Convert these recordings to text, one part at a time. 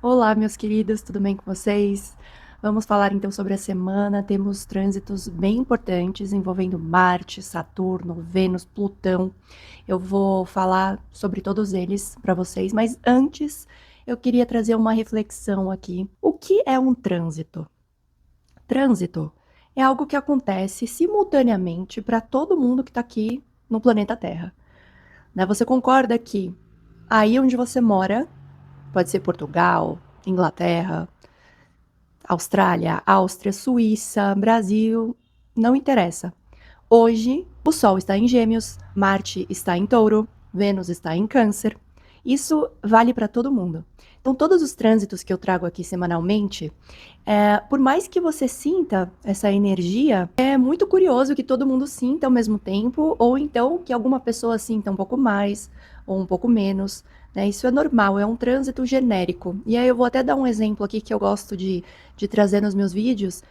Olá, meus queridos, tudo bem com vocês? Vamos falar então sobre a semana. Temos trânsitos bem importantes envolvendo Marte, Saturno, Vênus, Plutão. Eu vou falar sobre todos eles para vocês, mas antes eu queria trazer uma reflexão aqui. O que é um trânsito? Trânsito é algo que acontece simultaneamente para todo mundo que está aqui no planeta Terra, né? Você concorda que aí onde você mora, pode ser Portugal, Inglaterra, Austrália, Áustria, Suíça, Brasil, não interessa. Hoje, o Sol está em Gêmeos, Marte está em Touro, Vênus está em Câncer. Isso vale para todo mundo. Então, todos os trânsitos que eu trago aqui semanalmente, por mais que você sinta essa energia, é muito curioso que todo mundo sinta ao mesmo tempo, ou então que alguma pessoa sinta um pouco mais ou um pouco menos. Né? Isso é normal, é um trânsito genérico. E aí eu vou até dar um exemplo aqui que eu gosto de trazer nos meus vídeos,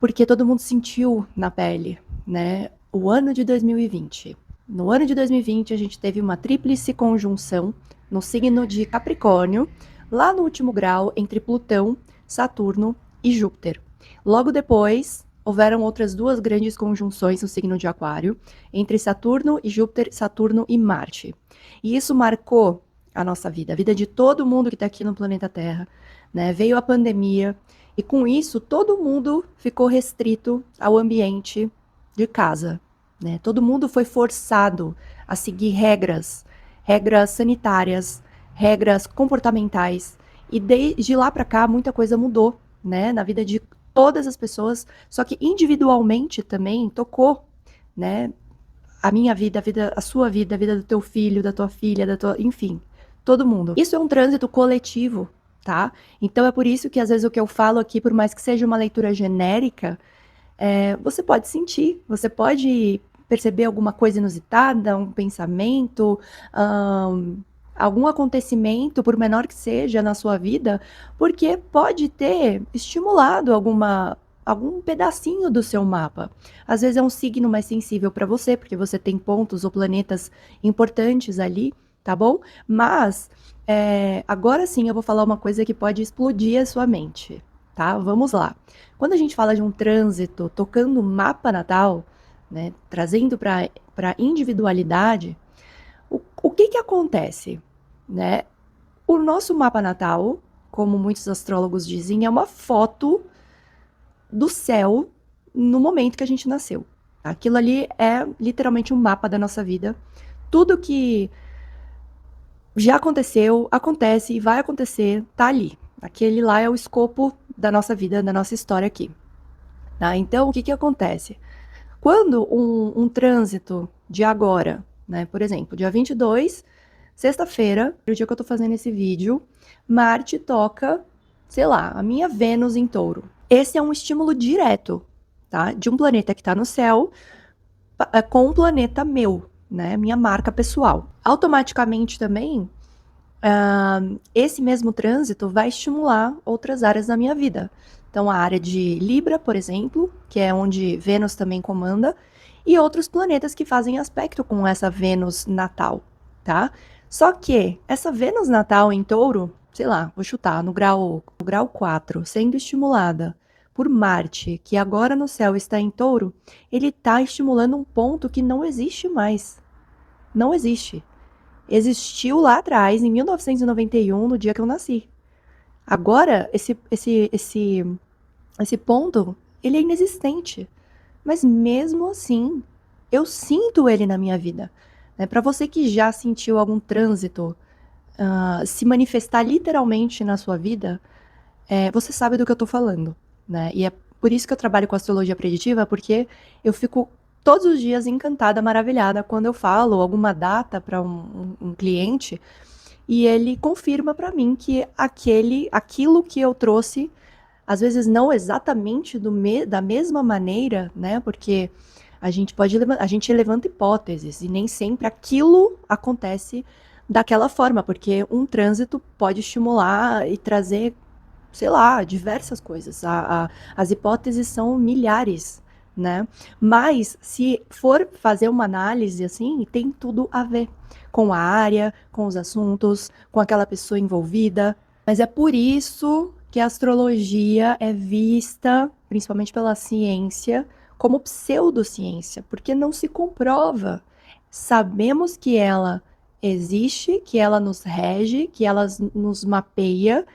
porque todo mundo sentiu na pele, né? O ano de 2020. No ano de 2020, a gente teve uma tríplice conjunção no signo de Capricórnio, lá no último grau, entre Plutão, Saturno e Júpiter. Logo depois, houveram outras duas grandes conjunções no signo de Aquário, entre Saturno e Júpiter, Saturno e Marte. E isso marcou a nossa vida, a vida de todo mundo que está aqui no planeta Terra. Né? Veio a pandemia, e com isso, todo mundo ficou restrito ao ambiente de casa. Né? Todo mundo foi forçado a seguir regras sanitárias, regras comportamentais. E de lá para cá, muita coisa mudou, né? Na vida de todas as pessoas, só que individualmente também tocou, né? A minha vida, a sua vida, a vida do teu filho, da tua filha, enfim, todo mundo. Isso é um trânsito coletivo, tá? Então é por isso que às vezes o que eu falo aqui, por mais que seja uma leitura genérica, você pode sentir, você pode perceber alguma coisa inusitada, um pensamento, algum acontecimento, por menor que seja, na sua vida, porque pode ter estimulado algum pedacinho do seu mapa. Às vezes é um signo mais sensível para você, porque você tem pontos ou planetas importantes ali, tá bom? Mas agora sim eu vou falar uma coisa que pode explodir a sua mente, tá? Vamos lá. Quando a gente fala de um trânsito tocando o mapa natal, né, trazendo para a individualidade, o que que acontece? Né? O nosso mapa natal, como muitos astrólogos dizem, é uma foto do céu no momento que a gente nasceu. Aquilo ali é literalmente um mapa da nossa vida. Tudo que já aconteceu, acontece e vai acontecer, tá ali. Aquele lá é o escopo da nossa vida, da nossa história aqui. Tá? Então, o que que acontece? Quando um trânsito de agora, né, por exemplo, dia 22, sexta-feira, o dia que eu tô fazendo esse vídeo, Marte toca, sei lá, a minha Vênus em Touro. Esse é um estímulo direto, tá? De um planeta que tá no céu com um planeta meu, né? Minha marca pessoal. Automaticamente também, esse mesmo trânsito vai estimular outras áreas da minha vida. Então, a área de Libra, por exemplo, que é onde Vênus também comanda, e outros planetas que fazem aspecto com essa Vênus natal, tá? Só que essa Vênus natal em Touro, sei lá, vou chutar, no grau 4, sendo estimulada por Marte, que agora no céu está em Touro, ele está estimulando um ponto que não existe mais. Não existe. Existiu lá atrás, em 1991, no dia que eu nasci. Agora, esse ponto, ele é inexistente. Mas mesmo assim, eu sinto ele na minha vida. Né? Para você que já sentiu algum trânsito se manifestar literalmente na sua vida, você sabe do que eu tô falando. Né? E é por isso que eu trabalho com astrologia preditiva, porque eu fico todos os dias encantada, maravilhada, quando eu falo alguma data para um cliente e ele confirma para mim que aquilo que eu trouxe, às vezes não exatamente da mesma maneira, né? Porque a gente levanta hipóteses e nem sempre aquilo acontece daquela forma, porque um trânsito pode estimular e trazer, sei lá, diversas coisas. As hipóteses são milhares, né? Mas se for fazer uma análise assim, tem tudo a ver com a área, com os assuntos, com aquela pessoa envolvida, Mas é por isso que a astrologia é vista, principalmente pela ciência, como pseudociência, porque não se comprova. Sabemos que ela existe, que ela nos rege, que ela nos mapeia,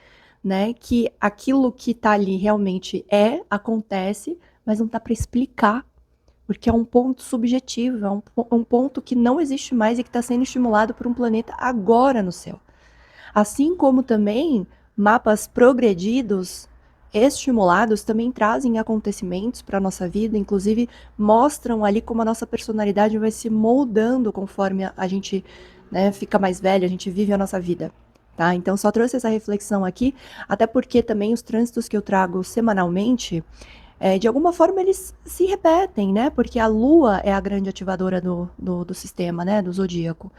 né? Que aquilo que está ali realmente acontece, mas não dá para explicar, porque é um ponto subjetivo, um ponto que não existe mais e que está sendo estimulado por um planeta agora no céu. Assim como também mapas progredidos, estimulados, também trazem acontecimentos para a nossa vida, inclusive mostram ali como a nossa personalidade vai se moldando conforme a gente, né, fica mais velho, a gente vive a nossa vida. Tá? Então, só trouxe essa reflexão aqui, até porque também os trânsitos que eu trago semanalmente, de alguma forma eles se repetem, né? Porque a Lua é a grande ativadora do sistema, né? Do zodíaco.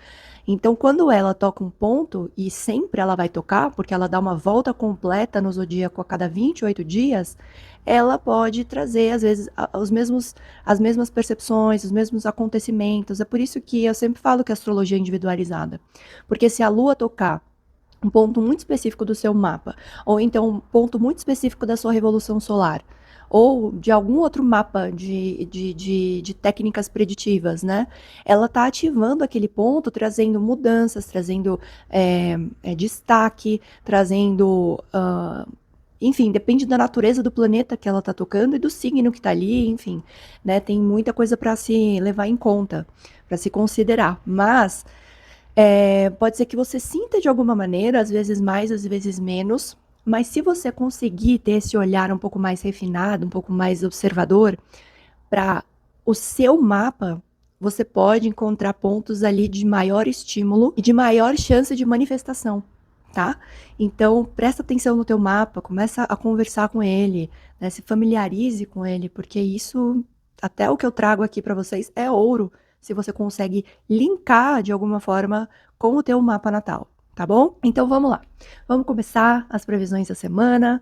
Então, quando ela toca um ponto, e sempre ela vai tocar, porque ela dá uma volta completa no zodíaco a cada 28 dias, ela pode trazer, às vezes, as mesmas percepções, os mesmos acontecimentos. É por isso que eu sempre falo que a astrologia é individualizada. Porque se a Lua tocar um ponto muito específico do seu mapa, ou então um ponto muito específico da sua revolução solar, ou de algum outro mapa de técnicas preditivas, né? Ela está ativando aquele ponto, trazendo mudanças, trazendo destaque, trazendo. Enfim, depende da natureza do planeta que ela está tocando e do signo que está ali, enfim, né? Tem muita coisa para se levar em conta, para se considerar. Mas pode ser que você sinta de alguma maneira, às vezes mais, às vezes menos, mas se você conseguir ter esse olhar um pouco mais refinado, um pouco mais observador, para o seu mapa, você pode encontrar pontos ali de maior estímulo e de maior chance de manifestação, tá? Então, presta atenção no teu mapa, começa a conversar com ele, né? Se familiarize com ele, porque isso, até o que eu trago aqui para vocês, é ouro, se você consegue linkar de alguma forma com o teu mapa natal, tá bom? Então, vamos lá. Vamos começar as previsões da semana.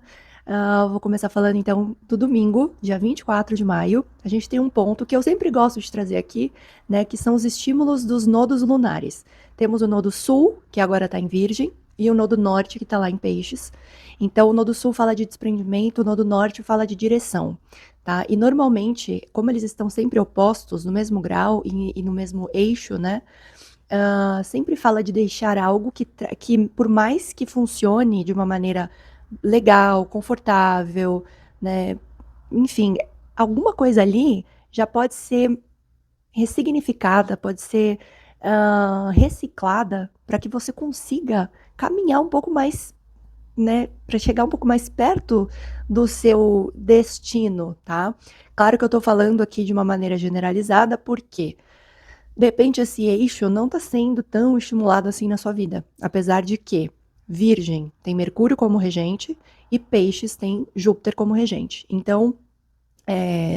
Vou começar falando então do domingo, dia 24 de maio. A gente tem um ponto que eu sempre gosto de trazer aqui, né, que são os estímulos dos nodos lunares. Temos o nodo sul, que agora está em Virgem, e o nodo norte, que está lá em Peixes. Então, o nodo sul fala de desprendimento, o nodo norte fala de direção. Tá? E normalmente, como eles estão sempre opostos, no mesmo grau e no mesmo eixo, né? Sempre fala de deixar algo que, por mais que funcione de uma maneira legal, confortável, né? Enfim, alguma coisa ali já pode ser ressignificada, pode ser reciclada para que você consiga caminhar um pouco mais, né? Para chegar um pouco mais perto do seu destino, tá? Claro que eu estou falando aqui de uma maneira generalizada, porque de repente esse eixo não está sendo tão estimulado assim na sua vida, apesar de que Virgem tem Mercúrio como regente e Peixes tem Júpiter como regente. Então,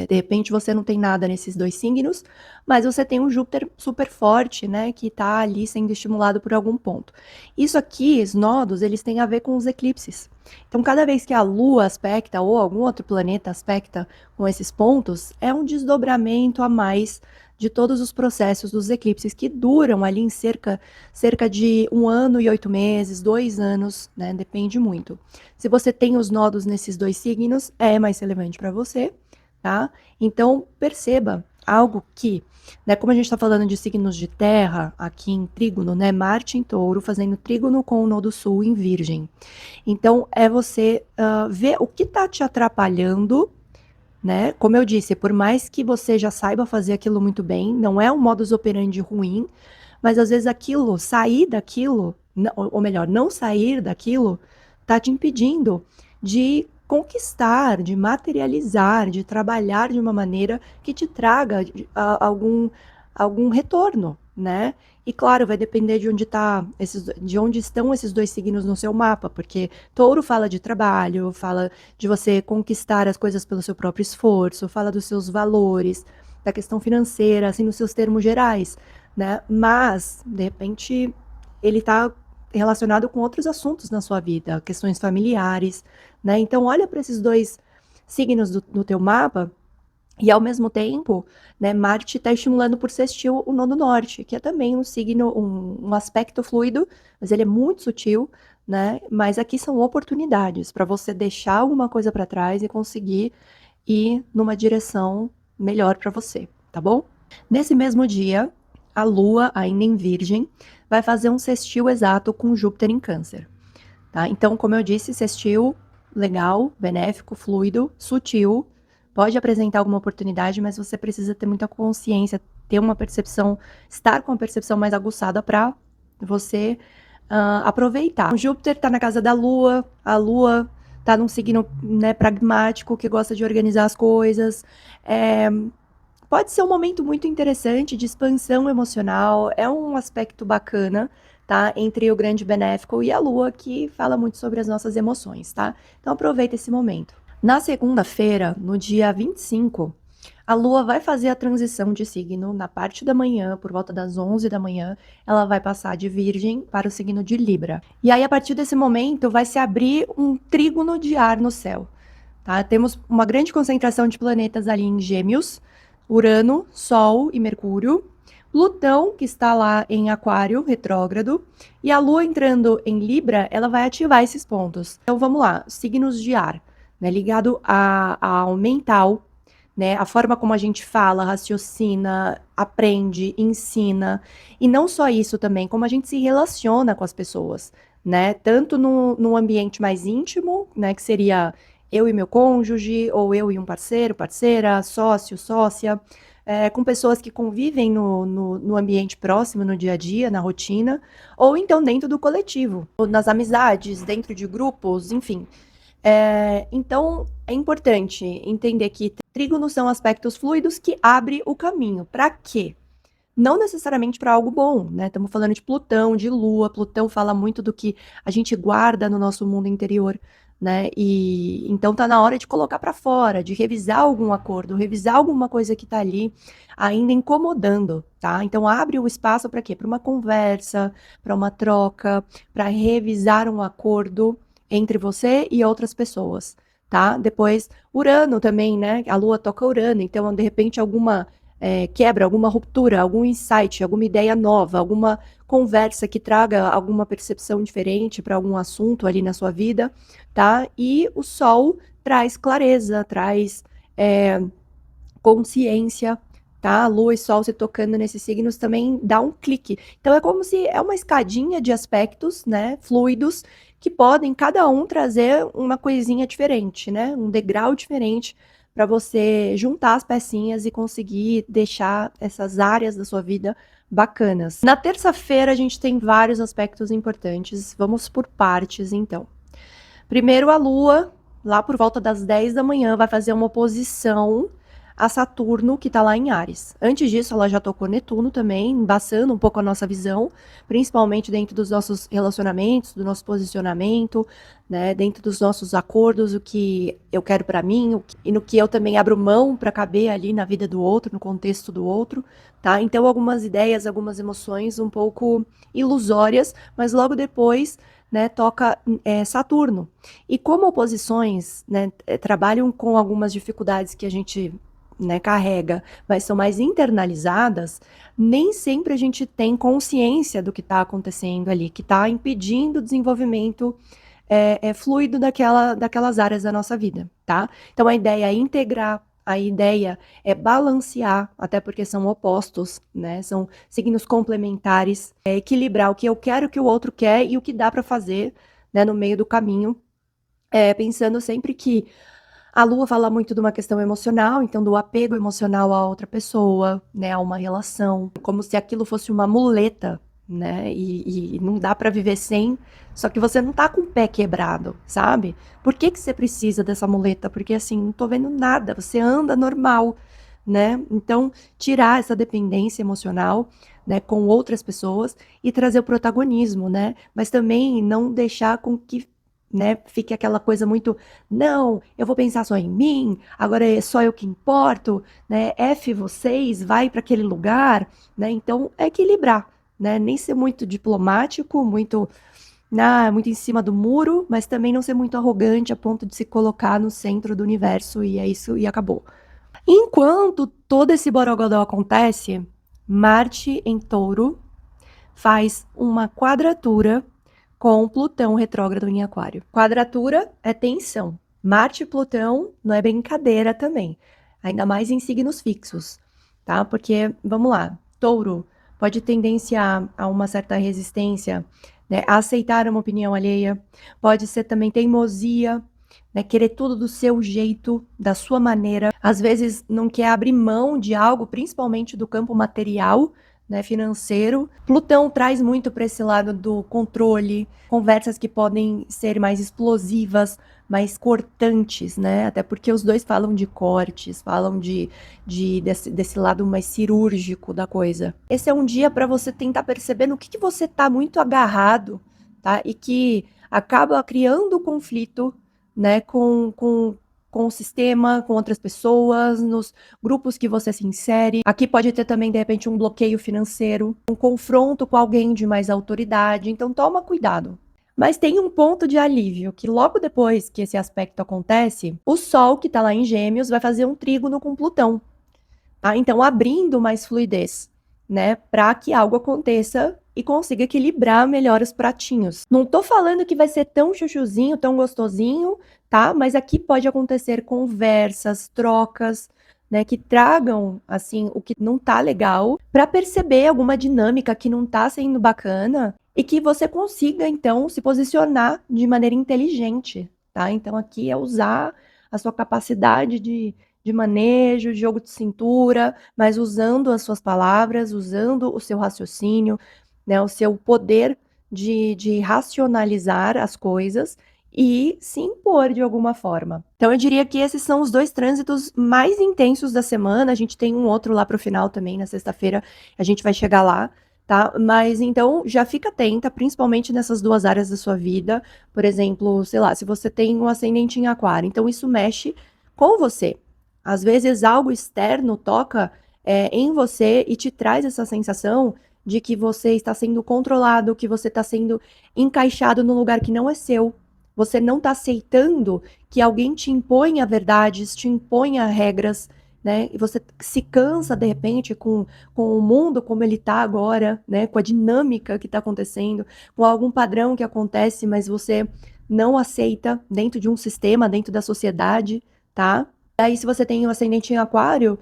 de repente você não tem nada nesses dois signos, mas você tem um Júpiter super forte, né, que está ali sendo estimulado por algum ponto. Isso aqui, os nodos, eles têm a ver com os eclipses. Então, cada vez que a Lua aspecta ou algum outro planeta aspecta com esses pontos, é um desdobramento a mais de todos os processos dos eclipses que duram ali em cerca de 1 ano e 8 meses, 2 anos, né? Depende muito. Se você tem os nodos nesses dois signos, é mais relevante para você, tá? Então, perceba algo que, né, como a gente está falando de signos de terra, aqui em trígono, né, Marte em touro, fazendo trígono com o nodo sul em virgem. Então, é você ver o que está te atrapalhando, né? Como eu disse, por mais que você já saiba fazer aquilo muito bem, não é um modus operandi ruim, mas às vezes aquilo, sair daquilo, ou melhor, não sair daquilo, tá te impedindo de conquistar, de materializar, de trabalhar de uma maneira que te traga algum retorno, né? E claro, vai depender de onde estão esses dois signos no seu mapa, porque touro fala de trabalho, fala de você conquistar as coisas pelo seu próprio esforço, fala dos seus valores, da questão financeira, assim, nos seus termos gerais, né? Mas, de repente, ele está relacionado com outros assuntos na sua vida, questões familiares, né? Então, olha para esses dois signos do teu mapa e, ao mesmo tempo, né, Marte está estimulando por sextil o nodo norte, que é também um signo, um aspecto fluido, mas ele é muito sutil, né? Mas aqui são oportunidades para você deixar alguma coisa para trás e conseguir ir numa direção melhor para você, tá bom? Nesse mesmo dia, a Lua, ainda em Virgem, vai fazer um sextil exato com Júpiter em Câncer, tá? Então, como eu disse, sextil legal, benéfico, fluido, sutil, pode apresentar alguma oportunidade, mas você precisa ter muita consciência, ter uma percepção, estar com a percepção mais aguçada para você aproveitar. O Júpiter está na casa da Lua, a Lua está num signo, né, pragmático, que gosta de organizar as coisas. Pode ser um momento muito interessante de expansão emocional, é um aspecto bacana, tá? Entre o grande benéfico e a Lua, que fala muito sobre as nossas emoções, tá? Então aproveita esse momento. Na segunda-feira, no dia 25, a Lua vai fazer a transição de signo na parte da manhã, por volta das 11 da manhã, ela vai passar de Virgem para o signo de Libra. E aí, a partir desse momento, vai se abrir um trígono de ar no céu, tá? Temos uma grande concentração de planetas ali em Gêmeos, Urano, Sol e Mercúrio, Plutão, que está lá em Aquário, retrógrado, e a Lua entrando em Libra, ela vai ativar esses pontos. Então vamos lá, signos de ar, né, ligado ao mental, né, a forma como a gente fala, raciocina, aprende, ensina, e não só isso também, como a gente se relaciona com as pessoas, né, tanto no ambiente mais íntimo, né, que seria eu e meu cônjuge, ou eu e um parceiro, parceira, sócio, sócia, com pessoas que convivem no ambiente próximo, no dia a dia, na rotina, ou então dentro do coletivo, ou nas amizades, dentro de grupos, enfim. Então, é importante entender que trígonos são aspectos fluidos que abrem o caminho. Para quê? Não necessariamente para algo bom, né? Estamos falando de Plutão, de Lua. Plutão fala muito do que a gente guarda no nosso mundo interior, né? E então tá na hora de colocar para fora, de revisar algum acordo, revisar alguma coisa que tá ali ainda incomodando, tá? Então abre o espaço para quê? Para uma conversa, para uma troca, para revisar um acordo entre você e outras pessoas, tá? Depois Urano também, né? A Lua toca Urano, então de repente alguma quebra, alguma ruptura, algum insight, alguma ideia nova, alguma conversa que traga alguma percepção diferente para algum assunto ali na sua vida, tá? E o Sol traz clareza, traz consciência, tá? Lua e Sol se tocando nesses signos também dá um clique. Então é como se é uma escadinha de aspectos, né, fluidos, que podem cada um trazer uma coisinha diferente, né? Um degrau diferente para você juntar as pecinhas e conseguir deixar essas áreas da sua vida bacanas. Na terça-feira a gente tem vários aspectos importantes. Vamos por partes, então. Primeiro, a Lua, lá por volta das 10 da manhã, vai fazer uma oposição a Saturno, que está lá em Áries. Antes disso, ela já tocou Netuno também, embaçando um pouco a nossa visão, principalmente dentro dos nossos relacionamentos, do nosso posicionamento, né, dentro dos nossos acordos, o que eu quero para mim, e no que eu também abro mão para caber ali na vida do outro, no contexto do outro, tá? Então, algumas ideias, algumas emoções um pouco ilusórias, mas logo depois, né, toca Saturno. E como oposições, né, trabalham com algumas dificuldades que a gente, né, carrega, mas são mais internalizadas, nem sempre a gente tem consciência do que está acontecendo ali, que está impedindo o desenvolvimento fluido daquelas áreas da nossa vida, tá? Então a ideia é integrar, a ideia é balancear, até porque são opostos, né? São signos complementares, é equilibrar o que eu quero, o que o outro quer e o que dá para fazer, né, no meio do caminho, pensando sempre que a Lua fala muito de uma questão emocional, então do apego emocional a outra pessoa, né, a uma relação, como se aquilo fosse uma muleta, né, e não dá para viver sem, só que você não tá com o pé quebrado, sabe? Por que que você precisa dessa muleta? Porque assim, não tô vendo nada, você anda normal, né? Então, tirar essa dependência emocional, né, com outras pessoas e trazer o protagonismo, né? Mas também não deixar com que, né, fique aquela coisa muito, não, eu vou pensar só em mim, agora é só eu que importo, né? F vocês, vai para aquele lugar, né? Então, é equilibrar, né? Nem ser muito diplomático, muito em cima do muro, mas também não ser muito arrogante a ponto de se colocar no centro do universo e é isso e acabou. Enquanto todo esse borogodó acontece, Marte em Touro faz uma quadratura com Plutão retrógrado em Aquário. Quadratura é tensão. Marte e Plutão não é brincadeira também, ainda mais em signos fixos, tá? Porque, vamos lá, Touro pode tendenciar a uma certa resistência, né, a aceitar uma opinião alheia, pode ser também teimosia, né, querer tudo do seu jeito, da sua maneira, às vezes não quer abrir mão de algo, principalmente do campo material, né, financeiro. Plutão traz muito para esse lado do controle, conversas que podem ser mais explosivas, mais cortantes, né? Até porque os dois falam de cortes, falam desse lado mais cirúrgico da coisa. Esse é um dia para você tentar perceber no que você está muito agarrado, tá? E que acaba criando conflito, né, com o sistema, com outras pessoas, nos grupos que você se insere. Aqui pode ter também, de repente, um bloqueio financeiro, um confronto com alguém de mais autoridade. Então, toma cuidado. Mas tem um ponto de alívio, que logo depois que esse aspecto acontece, o Sol, que está lá em Gêmeos, vai fazer um trígono com Plutão. Tá? Então, abrindo mais fluidez, né? Para que algo aconteça e consiga equilibrar melhor os pratinhos. Não tô falando que vai ser tão chuchuzinho, tão gostosinho, tá? Mas aqui pode acontecer conversas, trocas, né, que tragam assim o que não tá legal, para perceber alguma dinâmica que não tá sendo bacana e que você consiga então se posicionar de maneira inteligente, tá? Então aqui é usar a sua capacidade de manejo, de jogo de cintura, mas usando as suas palavras, usando o seu raciocínio, né, o seu poder de racionalizar as coisas e se impor de alguma forma. Então eu diria que esses são os dois trânsitos mais intensos da semana. A gente tem um outro lá para o final também, na sexta-feira, a gente vai chegar lá, tá? Mas então já fica atenta, principalmente nessas duas áreas da sua vida. Por exemplo, sei lá, se você tem um ascendente em aquário, então isso mexe com você. Às vezes algo externo toca em você e te traz essa sensação de que você está sendo controlado, que você está sendo encaixado num lugar que não é seu. Você não está aceitando que alguém te imponha verdades, te imponha regras, né? E você se cansa, de repente, com o mundo como ele está agora, né? Com a dinâmica que está acontecendo, com algum padrão que acontece, mas você não aceita dentro de um sistema, dentro da sociedade, tá? Aí, se você tem um ascendente em aquário,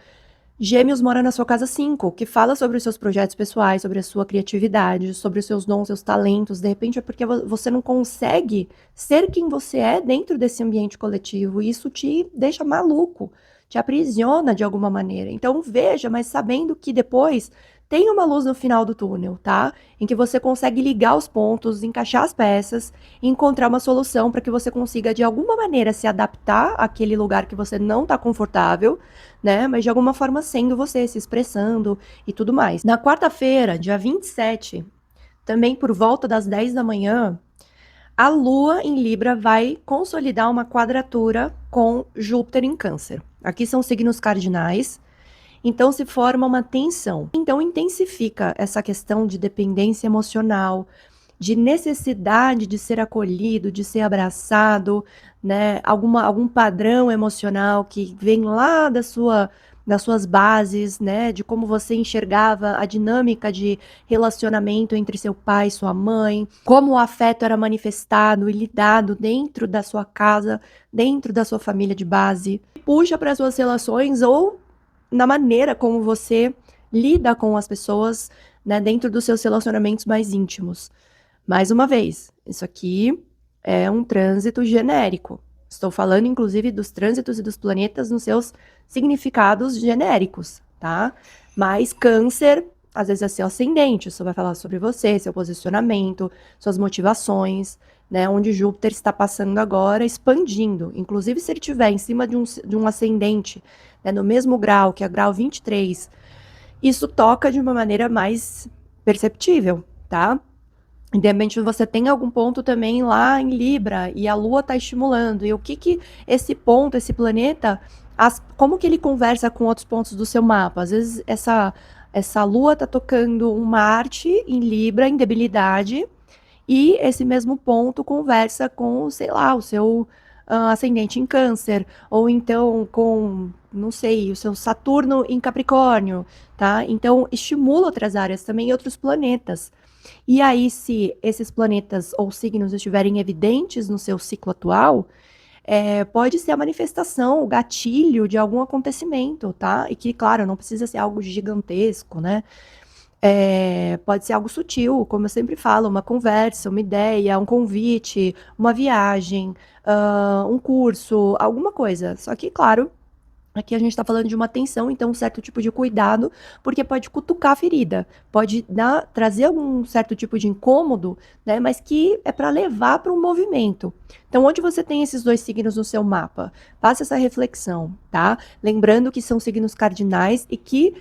Gêmeos mora na sua casa 5, que fala sobre os seus projetos pessoais, sobre a sua criatividade, sobre os seus dons, seus talentos. De repente é porque você não consegue ser quem você é dentro desse ambiente coletivo. E isso te deixa maluco, te aprisiona de alguma maneira. Então veja, mas sabendo que depois tem uma luz no final do túnel, tá? Em que você consegue ligar os pontos, encaixar as peças e encontrar uma solução para que você consiga, de alguma maneira, se adaptar àquele lugar que você não está confortável, né? Mas de alguma forma sendo você, se expressando e tudo mais. Na quarta-feira, dia 27, também por volta das 10 da manhã, a Lua em Libra vai consolidar uma quadratura com Júpiter em Câncer. Aqui são signos cardinais, então se forma uma tensão. Então intensifica essa questão de dependência emocional, de necessidade de ser acolhido, de ser abraçado, né? Algum padrão emocional que vem lá das suas bases, né? De como você enxergava a dinâmica de relacionamento entre seu pai e sua mãe, como o afeto era manifestado e lidado dentro da sua casa, dentro da sua família de base. Puxa para as suas relações ou na maneira como você lida com as pessoas, né? Dentro dos seus relacionamentos mais íntimos. Mais uma vez, isso aqui é um trânsito genérico. Estou falando, inclusive, dos trânsitos e dos planetas nos seus significados genéricos, tá? Mas Câncer, às vezes é seu ascendente, isso vai falar sobre você, seu posicionamento, suas motivações, né? Onde Júpiter está passando agora, expandindo. Inclusive, se ele estiver em cima de um ascendente, né, no mesmo grau, que é grau 23, isso toca de uma maneira mais perceptível, tá? De repente você tem algum ponto também lá em Libra e a Lua está estimulando. E o que esse ponto, esse planeta, como que ele conversa com outros pontos do seu mapa? Às vezes essa Lua está tocando um Marte em Libra, em debilidade, e esse mesmo ponto conversa com, sei lá, o seu ascendente em Câncer, ou então com, não sei, o seu Saturno em Capricórnio, tá? Então estimula outras áreas também e outros planetas. E aí, se esses planetas ou signos estiverem evidentes no seu ciclo atual, pode ser a manifestação, o gatilho de algum acontecimento, tá? E que, claro, não precisa ser algo gigantesco, né? Pode ser algo sutil, como eu sempre falo, uma conversa, uma ideia, um convite, uma viagem, um curso, alguma coisa. Só que, claro, aqui a gente está falando de uma tensão, então um certo tipo de cuidado, porque pode cutucar a ferida, pode trazer algum certo tipo de incômodo, né? Mas que é para levar para um movimento. Então, onde você tem esses dois signos no seu mapa? Faça essa reflexão, tá? Lembrando que são signos cardinais e que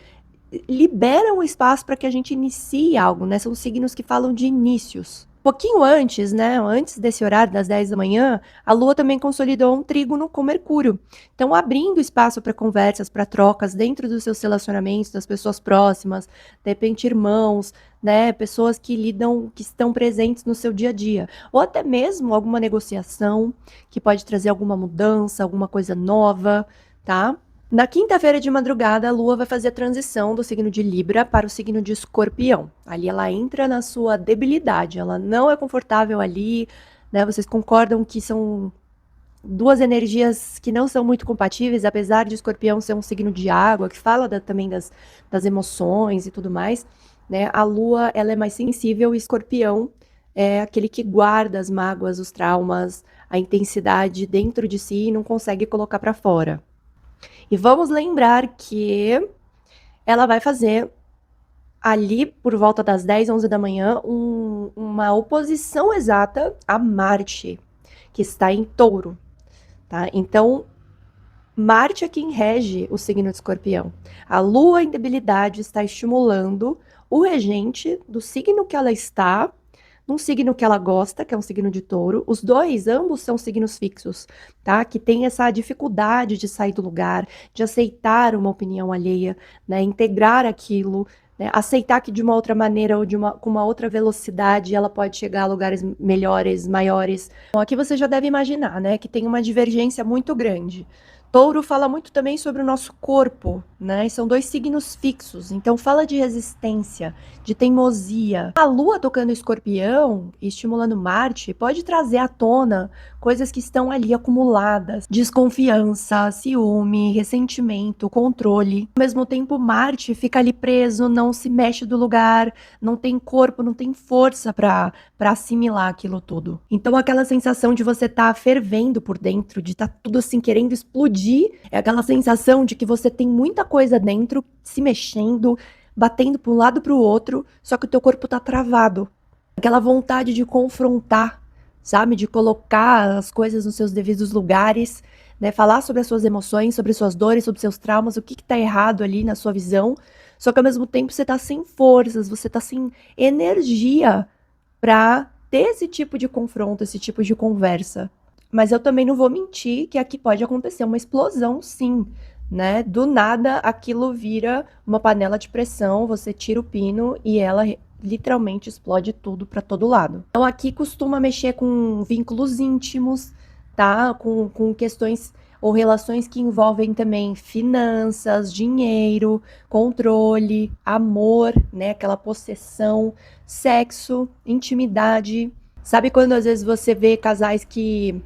liberam o espaço para que a gente inicie algo, né? São signos que falam de inícios. Pouquinho antes, né, antes desse horário das 10 da manhã, a Lua também consolidou um trígono com Mercúrio. Então, abrindo espaço para conversas, para trocas dentro dos seus relacionamentos, das pessoas próximas, de repente irmãos, né, pessoas que lidam, que estão presentes no seu dia a dia. Ou até mesmo alguma negociação que pode trazer alguma mudança, alguma coisa nova, tá? Na quinta-feira de madrugada, a Lua vai fazer a transição do signo de Libra para o signo de Escorpião. Ali ela entra na sua debilidade, ela não é confortável ali, né? Vocês concordam que são duas energias que não são muito compatíveis, apesar de Escorpião ser um signo de água, que fala também das emoções e tudo mais, né? A Lua, ela é mais sensível e Escorpião é aquele que guarda as mágoas, os traumas, a intensidade dentro de si e não consegue colocar para fora. E vamos lembrar que ela vai fazer ali por volta das 10, 11 da manhã uma oposição exata a Marte, que está em Touro, tá? Então, Marte é quem rege o signo de Escorpião. A Lua em debilidade está estimulando o regente do signo que ela está, num signo que ela gosta, que é um signo de Touro. Os dois, ambos são signos fixos, tá? Que tem essa dificuldade de sair do lugar, de aceitar uma opinião alheia, né? Integrar aquilo, né? Aceitar que de uma outra maneira ou com uma outra velocidade ela pode chegar a lugares melhores, maiores. Então, aqui você já deve imaginar, né? Que tem uma divergência muito grande. Touro fala muito também sobre o nosso corpo, né? E são dois signos fixos, então fala de resistência, de teimosia. A Lua tocando Escorpião e estimulando Marte pode trazer à tona coisas que estão ali acumuladas: desconfiança, ciúme, ressentimento, controle. Ao mesmo tempo, Marte fica ali preso, não se mexe do lugar, não tem corpo, não tem força para assimilar aquilo tudo. Então, aquela sensação de você estar fervendo por dentro, de estar tudo assim querendo explodir, é aquela sensação de que você tem muita coisa dentro se mexendo, batendo para um lado para o outro, só que o teu corpo tá travado. Aquela vontade de confrontar, sabe? De colocar as coisas nos seus devidos lugares, né? Falar sobre as suas emoções, sobre suas dores, sobre seus traumas, o que tá errado ali na sua visão. Só que ao mesmo tempo você tá sem forças, você tá sem energia para ter esse tipo de confronto, esse tipo de conversa. Mas eu também não vou mentir que aqui pode acontecer uma explosão, sim, né? Do nada aquilo vira uma panela de pressão, você tira o pino e ela literalmente explode tudo para todo lado. Então aqui costuma mexer com vínculos íntimos, tá? Com questões ou relações que envolvem também finanças, dinheiro, controle, amor, né? Aquela possessão, sexo, intimidade. Sabe quando às vezes você vê casais que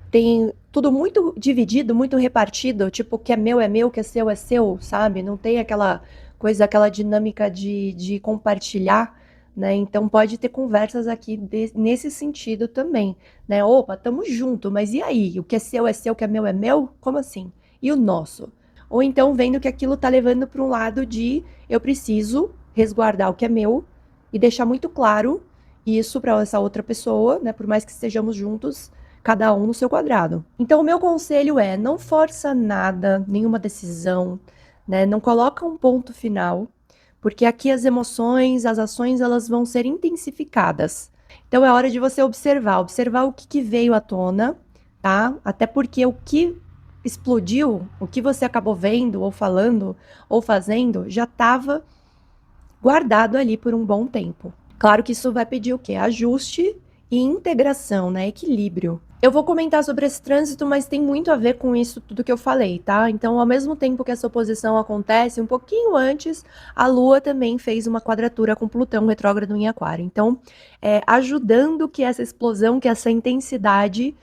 tem tudo muito dividido, muito repartido, tipo, o que é meu, o que é seu, sabe? Não tem aquela coisa, aquela dinâmica de compartilhar, né? Então pode ter conversas aqui nesse sentido também, né? Opa, tamo junto, mas e aí? O que é seu, o que é meu? Como assim? E o nosso? Ou então vendo que aquilo tá levando para um lado de eu preciso resguardar o que é meu e deixar muito claro isso para essa outra pessoa, né? Por mais que estejamos juntos, cada um no seu quadrado. Então, o meu conselho é: não força nada, nenhuma decisão, né? Não coloca um ponto final, porque aqui as emoções, as ações, elas vão ser intensificadas. Então, é hora de você observar o que veio à tona, tá? Até porque o que explodiu, o que você acabou vendo, ou falando, ou fazendo, já estava guardado ali por um bom tempo. Claro que isso vai pedir o quê? Ajuste e integração, né? Equilíbrio. Eu vou comentar sobre esse trânsito, mas tem muito a ver com isso tudo que eu falei, tá? Então, ao mesmo tempo que essa oposição acontece, um pouquinho antes, a Lua também fez uma quadratura com Plutão retrógrado em Aquário. Então, ajudando que essa explosão, que essa intensidade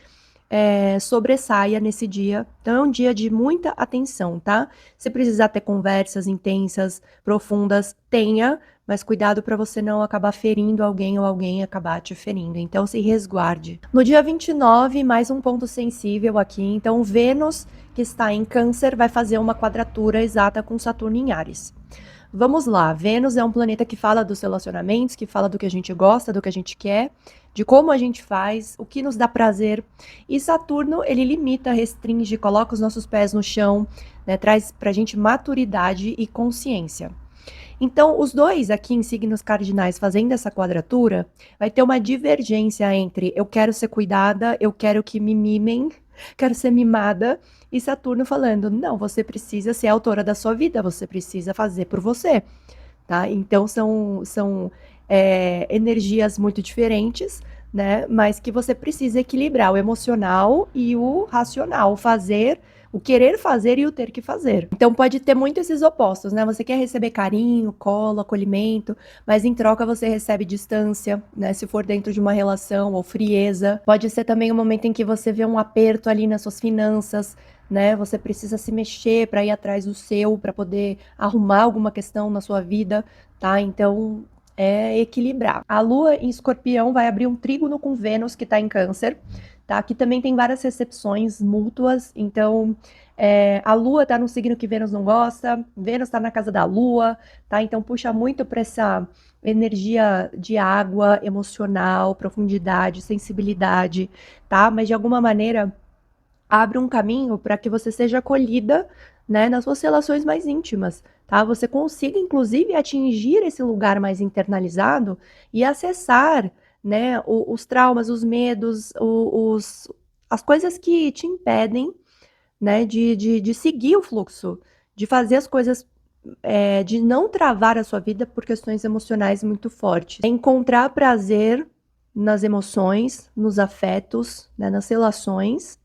sobressaia nesse dia. Então, é um dia de muita atenção, tá? Se precisar ter conversas intensas, profundas, tenha, mas cuidado para você não acabar ferindo alguém ou alguém acabar te ferindo. Então, se resguarde. No dia 29, mais um ponto sensível aqui. Então, Vênus, que está em Câncer, vai fazer uma quadratura exata com Saturno em Áries. Vamos lá, Vênus é um planeta que fala dos relacionamentos, que fala do que a gente gosta, do que a gente quer, de como a gente faz, o que nos dá prazer. E Saturno, ele limita, restringe, coloca os nossos pés no chão, né, traz pra gente maturidade e consciência. Então, os dois aqui em signos cardinais fazendo essa quadratura, vai ter uma divergência entre eu quero ser cuidada, eu quero que me mimem, quero ser mimada, e Saturno falando, não, você precisa ser autora da sua vida, você precisa fazer por você, tá? Então, são energias muito diferentes, né? Mas que você precisa equilibrar o emocional e o racional, fazer o querer fazer e o ter que fazer. Então pode ter muito esses opostos, né? Você quer receber carinho, colo, acolhimento, mas em troca você recebe distância, né? Se for dentro de uma relação ou frieza. Pode ser também um momento em que você vê um aperto ali nas suas finanças, né? Você precisa se mexer para ir atrás do seu, para poder arrumar alguma questão na sua vida, tá? Então equilibrar. A Lua em Escorpião vai abrir um trígono com Vênus que está em Câncer. Tá? Aqui também tem várias recepções mútuas, então a Lua tá no signo que Vênus não gosta, Vênus tá na casa da Lua, tá? Então puxa muito para essa energia de água, emocional, profundidade, sensibilidade, tá? Mas de alguma maneira abre um caminho para que você seja acolhida, né, nas suas relações mais íntimas, tá? Você consiga, inclusive, atingir esse lugar mais internalizado e acessar, né, os traumas, os medos, as coisas que te impedem, né, de seguir o fluxo, de fazer as coisas, de não travar a sua vida por questões emocionais muito fortes. É encontrar prazer nas emoções, nos afetos, né, nas relações,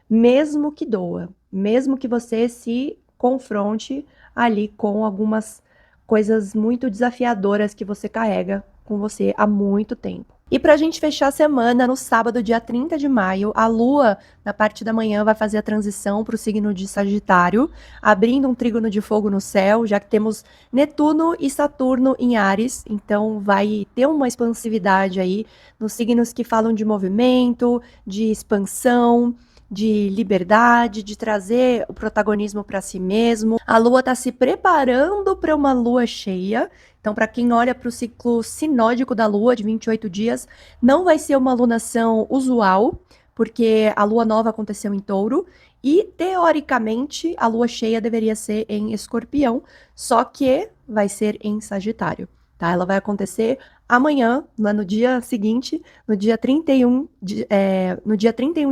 mesmo que doa, mesmo que você se confronte ali com algumas coisas muito desafiadoras que você carrega com você há muito tempo. E para a gente fechar a semana, no sábado, dia 30 de maio, a Lua, na parte da manhã, vai fazer a transição para o signo de Sagitário, abrindo um trígono de fogo no céu, já que temos Netuno e Saturno em Áries, então vai ter uma expansividade aí nos signos que falam de movimento, de expansão, de liberdade, de trazer o protagonismo para si mesmo. A Lua está se preparando para uma lua cheia. Então, para quem olha para o ciclo sinódico da Lua, de 28 dias, não vai ser uma lunação usual, porque a Lua nova aconteceu em Touro. E, teoricamente, a Lua cheia deveria ser em Escorpião, só que vai ser em Sagitário. Tá? Ela vai acontecer amanhã, no dia seguinte, no dia 31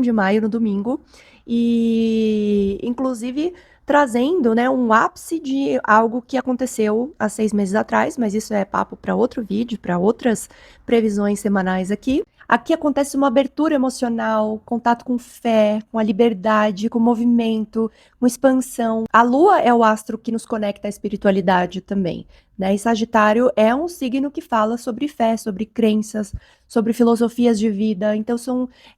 de maio, no domingo, e inclusive trazendo, né, um ápice de algo que aconteceu há 6 meses atrás, mas isso é papo para outro vídeo, para outras previsões semanais aqui. Aqui acontece uma abertura emocional, contato com fé, com a liberdade, com movimento, com expansão. A Lua é o astro que nos conecta à espiritualidade também, né? E Sagitário é um signo que fala sobre fé, sobre crenças, sobre filosofias de vida. Então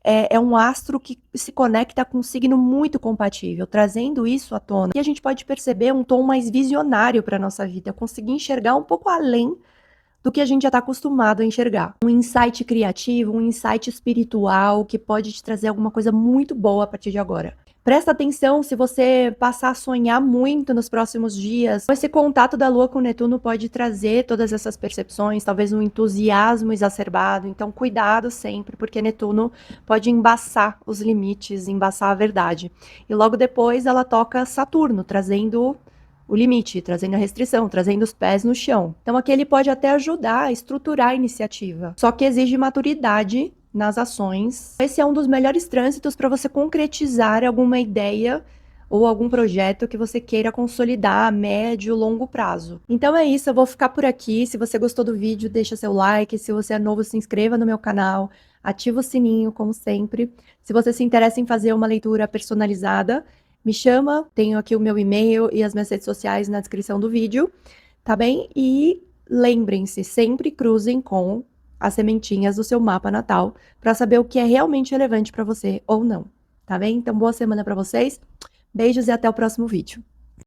é um astro que se conecta com um signo muito compatível, trazendo isso à tona. E a gente pode perceber um tom mais visionário para a nossa vida, conseguir enxergar um pouco além do que a gente já está acostumado a enxergar. Um insight criativo, um insight espiritual que pode te trazer alguma coisa muito boa a partir de agora. Presta atenção se você passar a sonhar muito nos próximos dias. Esse contato da Lua com Netuno pode trazer todas essas percepções, talvez um entusiasmo exacerbado. Então, cuidado sempre, porque Netuno pode embaçar os limites, embaçar a verdade. E logo depois ela toca Saturno, trazendo o limite, trazendo a restrição, trazendo os pés no chão. Então aqui ele pode até ajudar a estruturar a iniciativa, só que exige maturidade nas ações. Esse é um dos melhores trânsitos para você concretizar alguma ideia ou algum projeto que você queira consolidar a médio ou longo prazo. Então é isso, eu vou ficar por aqui. Se você gostou do vídeo, deixa seu like. Se você é novo, se inscreva no meu canal. ativa o sininho, como sempre. Se você se interessa em fazer uma leitura personalizada, me chama, tenho aqui o meu e-mail e as minhas redes sociais na descrição do vídeo, tá bem? E lembrem-se, sempre cruzem com as sementinhas do seu mapa natal para saber o que é realmente relevante para você ou não, tá bem? Então, boa semana para vocês, beijos e até o próximo vídeo.